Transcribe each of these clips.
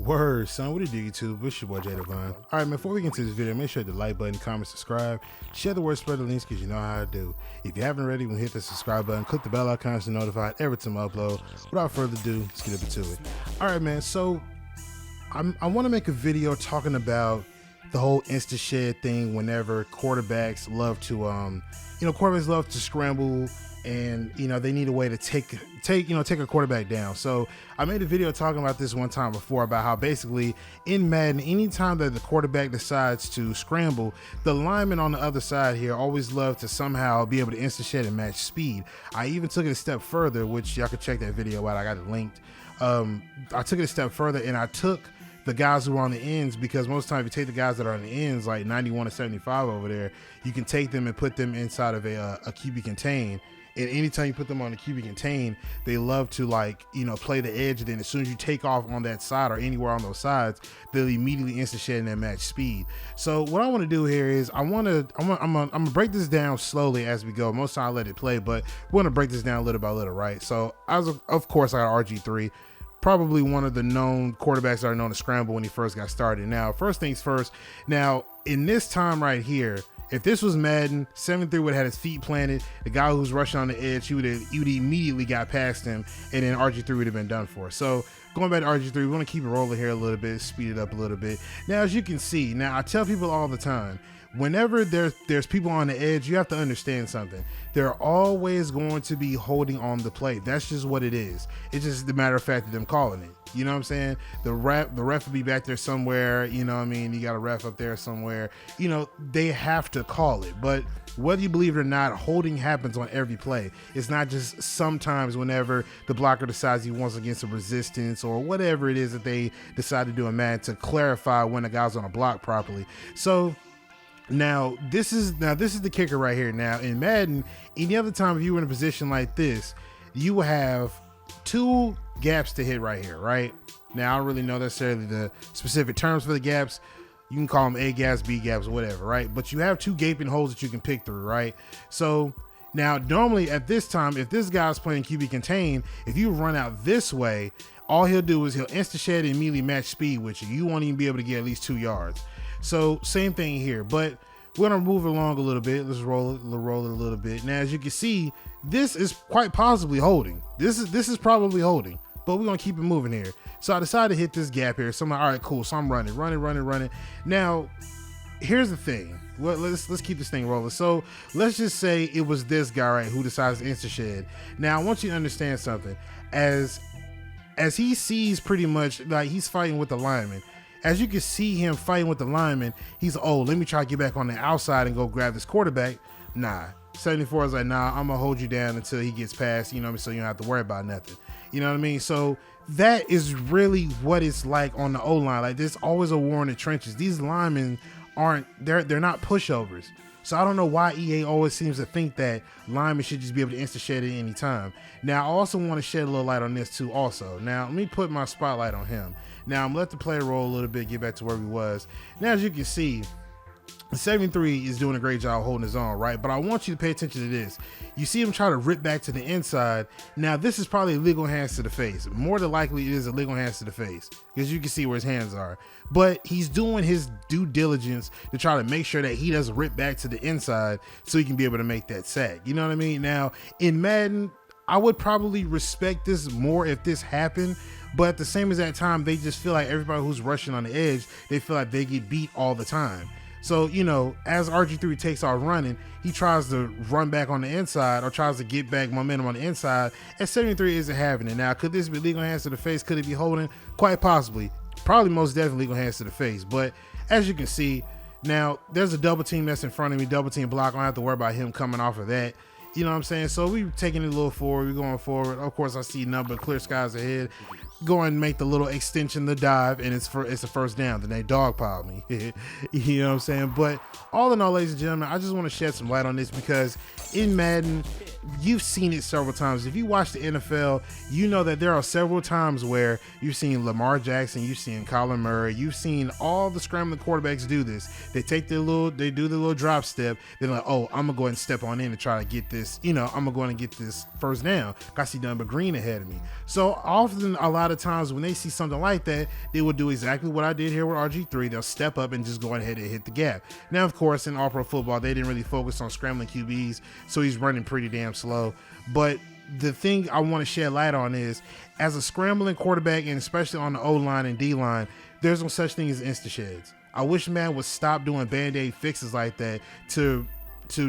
Word, son, what it do, YouTube? It's your boy Jay Devon. All right, man, before we get into this video, make sure to like button, comment, subscribe, share the word, spread the links, because you know how I do. If you haven't already, hit the subscribe button, click the bell icon to be notified every time I upload. Without further ado, let's get into it. All right, man, so I want to make a video talking about the whole insta shed thing whenever quarterbacks love to, quarterbacks love to scramble and, they need a way to take a quarterback down. So I made a video talking about this one time before about how basically in Madden, anytime that the quarterback decides to scramble, the linemen on the other side here always love to somehow be able to insta shed and match speed. I even took it a step further, which y'all can check that video out. I got it linked. I took it a step further and I took the guys who are on the ends, because most of the time if you take the guys that are on the ends, like 91 to 75 over there, you can take them and put them inside of a QB contain. And anytime you put them on a QB contain, they love to play the edge. And then as soon as you take off on that side or anywhere on those sides, they'll immediately insta shed and then match speed. So what I want to do here is I'm gonna break this down slowly as we go. Most of the time I let it play, but we're gonna break this down little by little, right? So of course I got RG3. Probably one of the known quarterbacks that are known to scramble when he first got started. Now, first things first. Now, in this time right here, if this was Madden, 7-3 would have had his feet planted. The guy who's rushing on the edge, he would immediately got past him, and then RG3 would have been done for. So going back to RG3, we want to keep it rolling here a little bit, speed it up a little bit. Now, as you can see, now I tell people all the time, whenever there's people on the edge, you have to understand something. They're always going to be holding on the play. That's just what it is. It's just the matter of fact of them calling it. You know what I'm saying? The ref will be back there somewhere. You know what I mean? You got a ref up there somewhere. They have to call it. But whether you believe it or not, holding happens on every play. It's not just sometimes whenever the blocker decides he wants against a resistance or whatever it is that they decide to do in Madden to clarify when a guy's on a block properly. So Now this is the kicker right here. Now in Madden, any other time if you were in a position like this, you will have two gaps to hit right here, right? Now I don't really know necessarily the specific terms for the gaps. You can call them A gaps, B gaps, whatever, right? But you have two gaping holes that you can pick through, right? So now normally at this time, if this guy's playing QB contain, if you run out this way, all he'll do is he'll insta shed and immediately match speed with you. You won't even be able to get at least 2 yards. So same thing here, but we're gonna move along a little bit. Let's roll it a little bit. Now, as you can see, this is quite possibly holding. This is probably holding, but we're gonna keep it moving here. So I decided to hit this gap here. So I'm like, all right, cool. So I'm running. Now, here's the thing. Well, let's keep this thing rolling. So let's just say it was this guy, right, who decides to insta shed. Now I want you to understand something. As he sees pretty much like he's fighting with the lineman. As you can see him fighting with the lineman, he's, oh, let me try to get back on the outside and go grab this quarterback. Nah, 74 is like, nah, I'm gonna hold you down until he gets past, so you don't have to worry about nothing. You know what I mean? So that is really what it's like on the O-line. Like, there's always a war in the trenches. These linemen they're not pushovers. So I don't know why EA always seems to think that linemen should just be able to insta shed at any time. Now I also want to shed a little light on this too also. Now let me put my spotlight on him. Now I'm gonna let the play roll a little bit, get back to where we was. Now as you can see, 73 is doing a great job holding his own, right? But I want you to pay attention to this. You see him try to rip back to the inside. Now this is probably illegal hands to the face. More than likely it is illegal hands to the face, because you can see where his hands are. But he's doing his due diligence to try to make sure that he doesn't rip back to the inside so he can be able to make that sack. You know what I mean? Now in Madden, I would probably respect this more if this happened, but at the same exact time, they just feel like everybody who's rushing on the edge, they feel like they get beat all the time. So, as RG3 takes off running, he tries to run back on the inside or tries to get back momentum on the inside, and 73 isn't having it. Now, could this be legal hands to the face? Could it be holding? Quite possibly. Probably most definitely legal hands to the face. But as you can see, now there's a double team that's in front of me, double team block. I don't have to worry about him coming off of that. You know what I'm saying? So we're taking it a little forward. We're going forward. Of course, I see number clear skies ahead. Go and make the little extension, the dive, and it's a first down. Then they dogpile me. You know what I'm saying? But all in all, ladies and gentlemen, I just want to shed some light on this because in Madden, you've seen it several times. If you watch the NFL, you know that there are several times where you've seen Lamar Jackson, you've seen Kyler Murray, you've seen all the scrambling quarterbacks do this. They do the little drop step. They're like, oh, I'm gonna go ahead and step on in and try to get this, I'm gonna go ahead and get this first down. I see Dunbar Green ahead of me. So often, a lot of times when they see something like that, they will do exactly what I did here with RG3. They'll step up and just go ahead and hit the gap. Now, of course, in All-Pro football, they didn't really focus on scrambling QBs, so he's running pretty damn slow. But the thing I want to shed light on is, as a scrambling quarterback, and especially on the O-line and D-line, there's no such thing as insta-sheds. I wish man would stop doing band-aid fixes like that to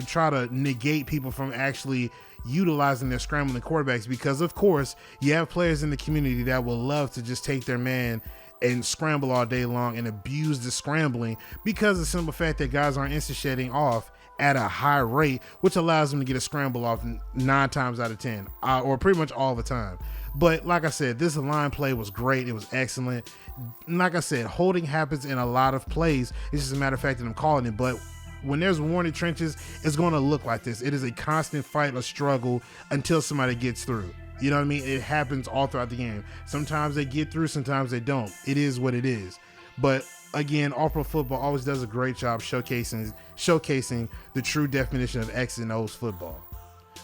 try to negate people from actually utilizing their scrambling quarterbacks, because of course you have players in the community that will love to just take their man and scramble all day long and abuse the scrambling, because of the simple fact that guys aren't insta-shedding off at a high rate, which allows them to get a scramble off 9 times out of 10, or pretty much all the time. But like I said, this line play was great. It was excellent. Like I said, holding happens in a lot of plays. It's just a matter of fact that I'm calling it. But when there's war in the trenches, it's going to look like this. It is a constant fight or struggle until somebody gets through. You know what I mean? It happens all throughout the game. Sometimes they get through, sometimes they don't. It is what it is. But again, All-Pro football always does a great job showcasing the true definition of X and O's football.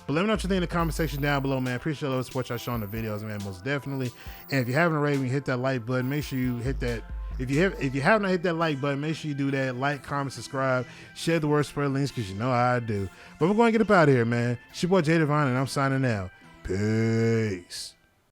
But let me know what you think in the comment section down below, man. Appreciate all the support y'all showing the videos, man, most definitely. And if you haven't already, when you hit that like button, make sure you hit that. If you haven't hit that like button, make sure you do that. Like, comment, subscribe, share the word, spread links, because you know how I do. But we're going to get up out of here, man. It's your boy J Divine, and I'm signing out. Peace.